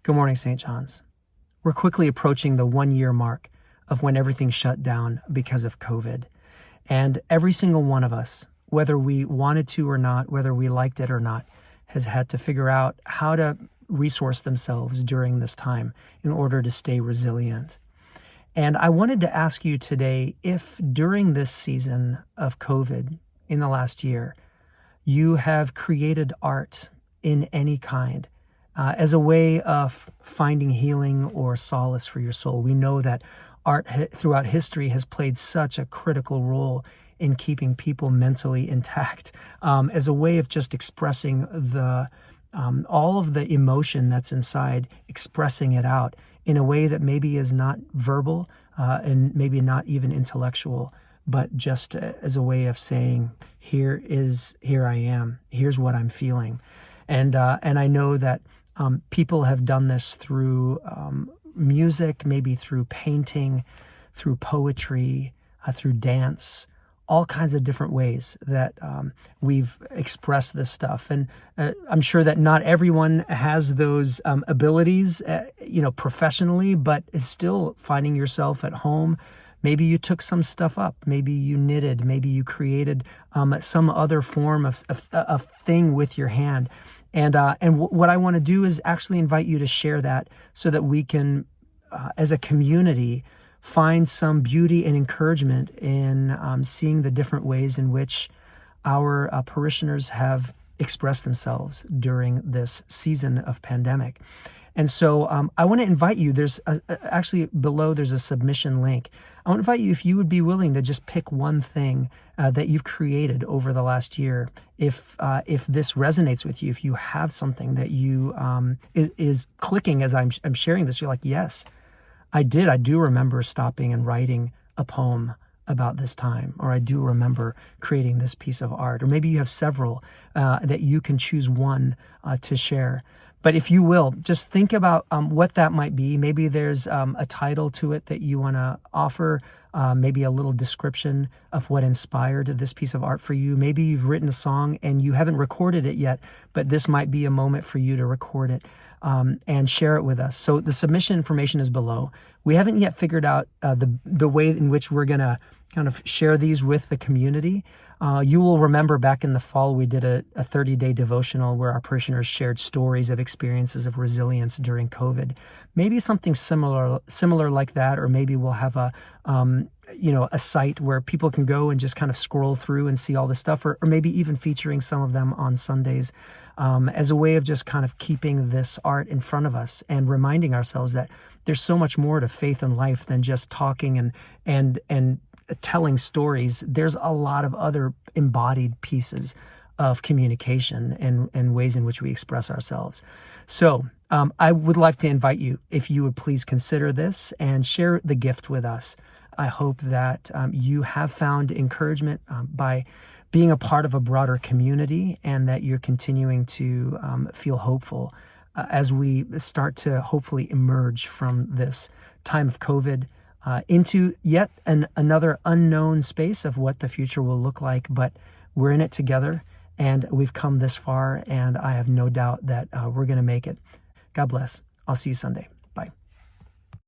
Good morning, St. John's. We're quickly approaching the 1-year mark of when everything shut down because of COVID. And every single one of us, whether we wanted to or not, whether we liked it or not, has had to figure out how to resource themselves during this time in order to stay resilient. And I wanted to ask you today if during this season of COVID in the last year, you have created art in any kind as a way of finding healing or solace for your soul. We know that art throughout history has played such a critical role in keeping people mentally intact, as a way of just expressing all of the emotion that's inside, expressing it out in a way that maybe is not verbal and maybe not even intellectual, but just as a way of saying, here I am, here's what I'm feeling. And I know that people have done this through music, maybe through painting, through poetry, through dance, all kinds of different ways that we've expressed this stuff. And I'm sure that not everyone has those abilities, professionally, but is still finding yourself at home. Maybe you took some stuff up. Maybe you knitted. Maybe you created some other form of thing with your hand. And what I want to do is actually invite you to share that so that we can, as a community, find some beauty and encouragement in seeing the different ways in which our parishioners have expressed themselves during this season of pandemic. And so I want to invite you, there's actually below there's a submission link. I want to invite you, if you would be willing to just pick one thing that you've created over the last year. If this resonates with you, if you have something that you is clicking as I'm sharing this, you're like, yes, I do remember stopping and writing a poem about this time, or I do remember creating this piece of art, or maybe you have several that you can choose one to share. But if you will, just think about what that might be. Maybe there's a title to it that you want to offer, maybe a little description of what inspired this piece of art for you. Maybe you've written a song and you haven't recorded it yet, but this might be a moment for you to record it and share it with us. So the submission information is below. We haven't yet figured out the way in which we're going to kind of share these with the community. You will remember back in the fall, we did a 30-day devotional where our parishioners shared stories of experiences of resilience during COVID. Maybe something similar like that, or maybe we'll have a site where people can go and just kind of scroll through and see all this stuff, or maybe even featuring some of them on Sundays as a way of just kind of keeping this art in front of us and reminding ourselves that there's so much more to faith and life than just talking and telling stories. There's a lot of other embodied pieces of communication and ways in which we express ourselves. So I would like to invite you, if you would please consider this and share the gift with us. I hope that you have found encouragement by being a part of a broader community, and that you're continuing to feel hopeful as we start to hopefully emerge from this time of COVID into yet another unknown space of what the future will look like. But we're in it together, and we've come this far, and I have no doubt that we're going to make it. God bless. I'll see you Sunday.